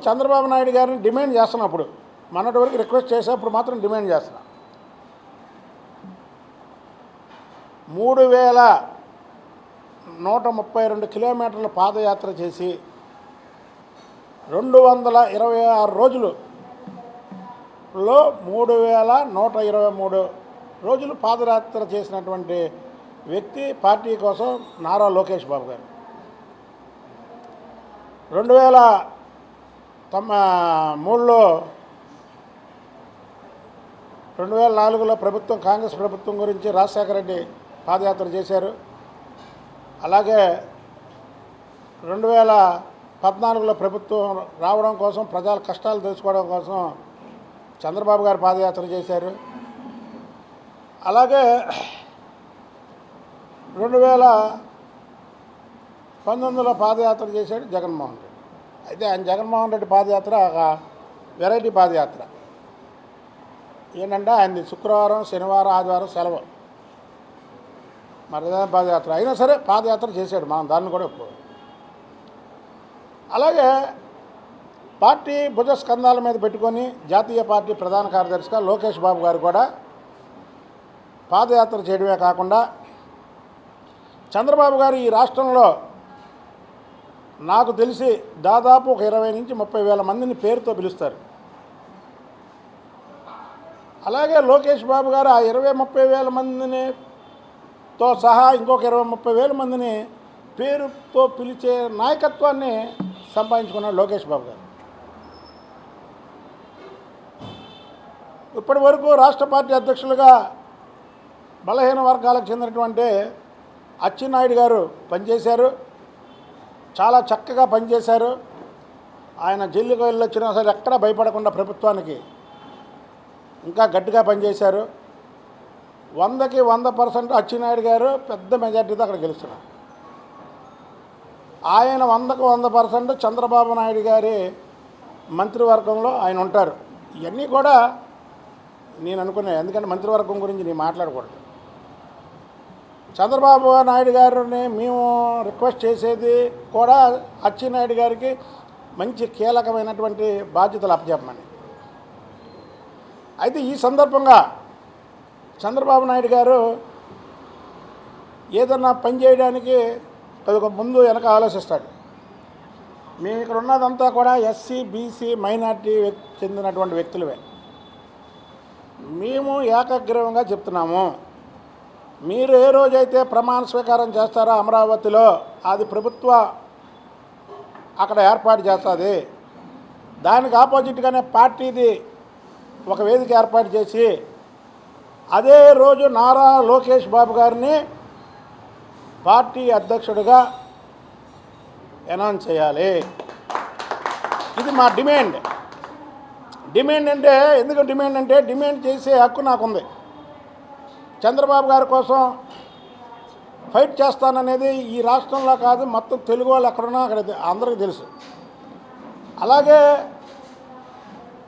చంద్రబాబు నాయుడు గారిని డిమాండ్ చేస్తున్నప్పుడు మొన్నటి వరకు రిక్వెస్ట్ చేసేప్పుడు మాత్రం డిమాండ్ చేస్తున్నా. 3132 కిలోమీటర్ల పాదయాత్ర చేసి 226 రోజులు 3123 రోజులు పాదయాత్ర చేసినటువంటి వ్యక్తి పార్టీ కోసం నారా లోకేష్ బాబు గారు. 2004లో ప్రభుత్వం, కాంగ్రెస్ ప్రభుత్వం గురించి రాజశేఖర రెడ్డి పాదయాత్ర చేశారు. అలాగే 2014లో ప్రభుత్వం రావడం కోసం, ప్రజల కష్టాలు తెలుసుకోవడం కోసం చంద్రబాబు గారు పాదయాత్ర చేశారు. అలాగే 2019లో పాదయాత్ర చేశాడు జగన్మోహన్ రెడ్డి. అయితే ఆయన జగన్మోహన్ రెడ్డి పాదయాత్ర ఒక వెరైటీ పాదయాత్ర. ఏంటంటే ఆయనది శుక్రవారం, శనివారం, ఆదివారం సెలవు. మరి ఏదైనా పాదయాత్ర అయినా సరే పాదయాత్ర చేశాడు, మనం దాన్ని కూడా ఒప్పుకోవాలి. అలాగే పార్టీ భుజస్కంధాల మీద పెట్టుకొని జాతీయ పార్టీ ప్రధాన కార్యదర్శిగా లోకేష్ బాబు గారు కూడా పాదయాత్ర చేయడమే కాకుండా చంద్రబాబు గారు ఈ రాష్ట్రంలో నాకు తెలిసి దాదాపు ఒక 20 నుంచి 30 వేల మందిని పేరుతో పిలుస్తారు. అలాగే లోకేష్ బాబు గారు ఆ 20-30 వేల మందినితో సహా ఇంకొక 20-30 వేల మందిని పేరుతో పిలిచే నాయకత్వాన్ని సంపాదించుకున్నాడు లోకేష్ బాబు గారు. ఇప్పటి వరకు రాష్ట్ర పార్టీ అధ్యక్షులుగా బలహీన వర్గాలకు చెందినటువంటి అచ్చెన్నాయుడు గారు పనిచేశారు, చాలా చక్కగా పనిచేశారు. ఆయన జైలుకి వెళ్ళొచ్చినా సరే ఎక్కడా భయపడకుండా ప్రభుత్వానికి ఇంకా గట్టిగా పనిచేశారు. 100కి 100% అచ్చెన్నాయుడు గారు పెద్ద మెజార్టీతో అక్కడ గెలుస్తున్నారు. ఆయన 100కు 100% చంద్రబాబు నాయుడు గారి మంత్రివర్గంలో ఆయన ఉంటారు. ఇవన్నీ కూడా నేను అనుకున్నాను, ఎందుకంటే మంత్రివర్గం గురించి నేను మాట్లాడకూడదు. చంద్రబాబు నాయుడు గారిని మేము రిక్వెస్ట్ చేసేది కూడా అచ్చెన్నాయుడు గారికి మంచి కీలకమైనటువంటి బాధ్యతలు అప్పచెప్పమని. అయితే ఈ సందర్భంగా చంద్రబాబు నాయుడు గారు ఏదన్నా పని చేయడానికి ముందు వెనక ఆలోచిస్తాడు. మేము ఇక్కడ ఉన్నదంతా కూడా ఎస్సీ, బీసీ, మైనార్టీ చెందినటువంటి వ్యక్తులవే. మేము ఏకగ్రీవంగా చెప్తున్నాము, మీరు ఏ రోజైతే ప్రమాణ స్వీకారం చేస్తారో అమరావతిలో అది ప్రభుత్వ అక్కడ ఏర్పాటు చేస్తుంది. దానికి ఆపోజిట్గానే పార్టీది ఒక వేదిక ఏర్పాటు చేసి అదే రోజు నారా లోకేష్ బాబు గారిని పార్టీ అధ్యక్షుడిగా అనౌన్స్ చేయాలి. ఇది మా డిమాండ్. డిమాండ్ అంటే ఎందుకు డిమాండ్ అంటే డిమాండ్ చేసే హక్కు నాకుంది. చంద్రబాబు గారి కోసం ఫైట్ చేస్తాననేది ఈ రాష్ట్రంలో కాదు, మొత్తం తెలుగు వాళ్ళు ఎక్కడున్నా అక్కడ అందరికీ తెలుసు. అలాగే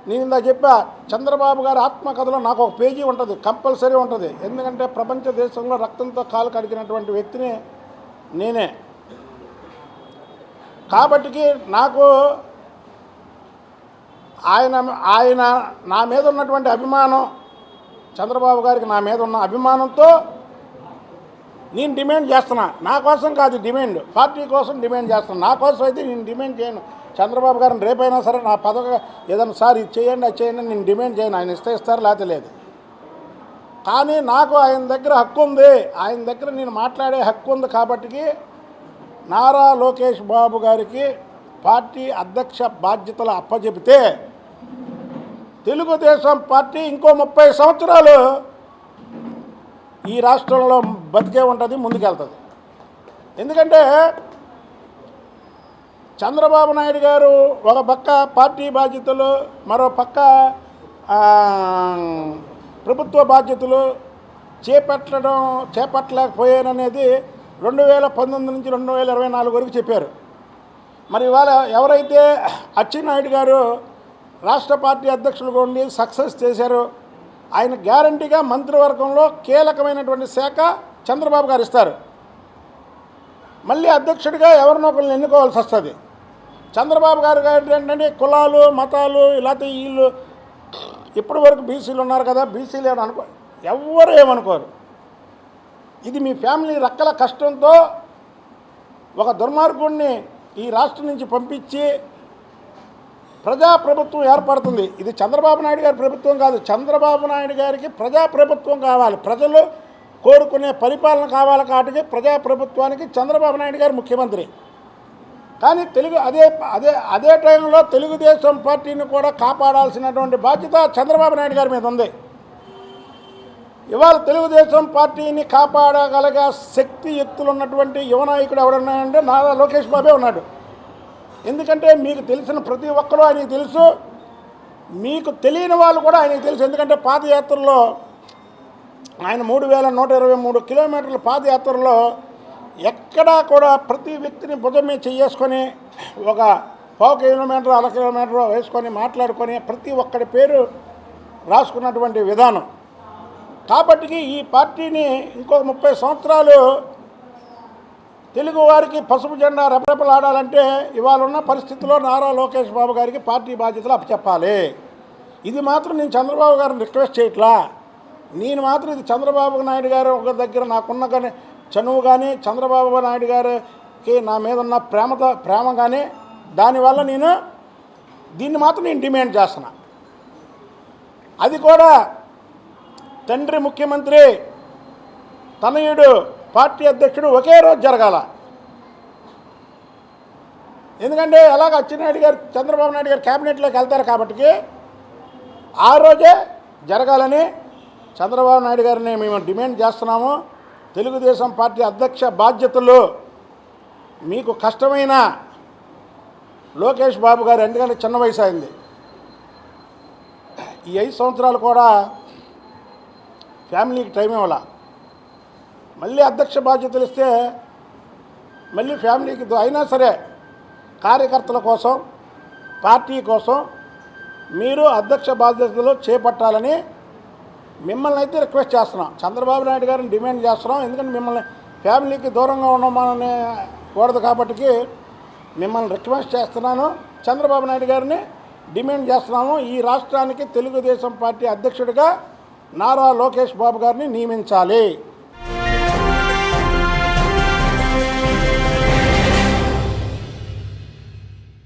నేను ఇందా చెప్పా, చంద్రబాబు గారి ఆత్మకథలో నాకు ఒక పేజీ ఉంటుంది, కంపల్సరీ ఉంటుంది. ఎందుకంటే ప్రపంచ దేశంలో రక్తంతో కాలు కడిగినటువంటి వ్యక్తిని నేనే. కాబట్టి నాకు ఆయన నా మీద ఉన్నటువంటి అభిమానం, చంద్రబాబు గారికి నా మీద ఉన్న అభిమానంతో నేను డిమాండ్ చేస్తున్నా. నా కోసం కాదు డిమాండ్, పార్టీ కోసం డిమాండ్ చేస్తున్నా. నా కోసం అయితే నేను డిమాండ్ చేయను. చంద్రబాబు గారిని రేపైనా సరే నా పదవి ఏదైనా సార్ ఇది చేయండి, అది చేయండి నేను డిమాండ్ చేయను. ఆయన ఇస్తారు లేకపోతే లేదు. కానీ నాకు ఆయన దగ్గర హక్కు ఉంది, ఆయన దగ్గర నేను మాట్లాడే హక్కు ఉంది. కాబట్టి నారా లోకేష్ బాబు గారికి పార్టీ అధ్యక్ష బాధ్యతలు అప్పచెబితే తెలుగుదేశం పార్టీ ఇంకో 30 సంవత్సరాలు ఈ రాష్ట్రంలో బతికే ఉంటుంది, ముందుకెళ్తుంది. ఎందుకంటే చంద్రబాబు నాయుడు గారు ఒక పక్క పార్టీ బాధ్యతలు, మరో పక్క ప్రభుత్వ బాధ్యతలు చేపట్టలేకపోయాననేది 2019 నుంచి 2024 వరకు చెప్పారు. మరి ఇవాళ ఎవరైతే అచ్చెన్నాయుడు గారు రాష్ట్ర పార్టీ అధ్యక్షులుగా ఉండి సక్సెస్ చేశారో ఆయన గ్యారంటీగా మంత్రివర్గంలో కీలకమైనటువంటి శాఖ చంద్రబాబు గారు ఇస్తారు. మళ్ళీ అధ్యక్షుడిగా ఎవరినో ఒకరిని ఎన్నుకోవాల్సి వస్తుంది. చంద్రబాబు గారు ఏంటంటే కులాలు మతాలు లేకపోతే వీళ్ళు ఇప్పటి వరకు బీసీలు ఉన్నారు కదా, బీసీలు ఏమని అనుకో, ఎవ్వరు ఏమనుకోరు. ఇది మీ ఫ్యామిలీ రక్కల కష్టంతో ఒక దుర్మార్గుడిని ఈ రాష్ట్రం నుంచి పంపించి ప్రజాప్రభుత్వం ఏర్పడుతుంది. ఇది చంద్రబాబు నాయుడు గారి ప్రభుత్వం కాదు. చంద్రబాబు నాయుడు గారికి ప్రజాప్రభుత్వం కావాలి, ప్రజలు కోరుకునే పరిపాలన కావాలి. కాబట్టి ప్రజాప్రభుత్వానికి చంద్రబాబు నాయుడు గారు ముఖ్యమంత్రి. కానీ అదే టైంలో తెలుగుదేశం పార్టీని కూడా కాపాడాల్సినటువంటి బాధ్యత చంద్రబాబు నాయుడు గారి మీద ఉంది. ఇవాళ తెలుగుదేశం పార్టీని కాపాడగలిగే శక్తియుక్తులు ఉన్నటువంటి యువ నాయకుడు ఎవరున్నాయంటే నారా లోకేష్ బాబే ఉన్నాడు. ఎందుకంటే మీకు తెలిసిన ప్రతి ఒక్కరూ ఆయనకి తెలుసు, మీకు తెలియని వాళ్ళు కూడా ఆయనకి తెలుసు. ఎందుకంటే పాదయాత్రలో ఆయన 3123 కిలోమీటర్ల పాదయాత్రలో ఎక్కడా కూడా ప్రతి వ్యక్తిని భుజం మీద చేసుకొని ఒక 1/4 కిలోమీటర్ 1/2 కిలోమీటర్ వేసుకొని మాట్లాడుకొని ప్రతి ఒక్కడి పేరు రాసుకున్నటువంటి విధానం. కాబట్టి ఈ పార్టీని ఇంకొక 30 సంవత్సరాలు తెలుగు వారికి పసుపు జెండా రెపరెపలాడాలంటే ఇవాళ ఉన్న పరిస్థితుల్లో నారా లోకేష్ బాబు గారికి పార్టీ బాధ్యతలు అప్పచెప్పాలి. ఇది మాత్రం నేను చంద్రబాబు గారిని రిక్వెస్ట్ చేయట్లా. నేను మాత్రం ఇది చంద్రబాబు నాయుడు గారు ఒక దగ్గర నాకున్న కానీ చనువు కానీ చంద్రబాబు నాయుడు గారికి నా మీద ఉన్న ప్రేమ కానీ దానివల్ల నేను దీన్ని మాత్రం నేను డిమాండ్ చేస్తున్నా. అది కూడా తండ్రి ముఖ్యమంత్రి, తనయుడు పార్టీ అధ్యక్షుడు ఒకే రోజు జరగాల. ఎందుకంటే అలాగ అచ్చెన్నాయుడు గారు చంద్రబాబు నాయుడు గారు క్యాబినెట్లోకి వెళ్తారు కాబట్టి ఆ రోజే జరగాలని చంద్రబాబు నాయుడు గారిని మేము డిమాండ్ చేస్తున్నాము. తెలుగుదేశం పార్టీ అధ్యక్ష బాధ్యతలు మీకు కష్టమైన లోకేష్ బాబు గారు, ఎందుకంటే చిన్న వయసు అయింది, ఈ 5 సంవత్సరాలు కూడా ఫ్యామిలీకి టైం ఇవ్వాల. మళ్ళీ అధ్యక్ష బాధ్యతలు ఇస్తే మళ్ళీ ఫ్యామిలీకి అయినా సరే కార్యకర్తల కోసం పార్టీ కోసం మీరు అధ్యక్ష బాధ్యతలు చేపట్టాలని మిమ్మల్ని అయితే రిక్వెస్ట్ చేస్తున్నాం. చంద్రబాబు నాయుడు గారిని డిమాండ్ చేస్తున్నాం. ఎందుకంటే మిమ్మల్ని ఫ్యామిలీకి దూరంగా ఉండమని కూడదు కాబట్టి మిమ్మల్ని రిక్వెస్ట్ చేస్తున్నాను. చంద్రబాబు నాయుడు గారిని డిమాండ్ చేస్తున్నాము. ఈ రాష్ట్రానికి తెలుగుదేశం పార్టీ అధ్యక్షుడిగా నారా లోకేష్ బాబు గారిని నియమించాలి.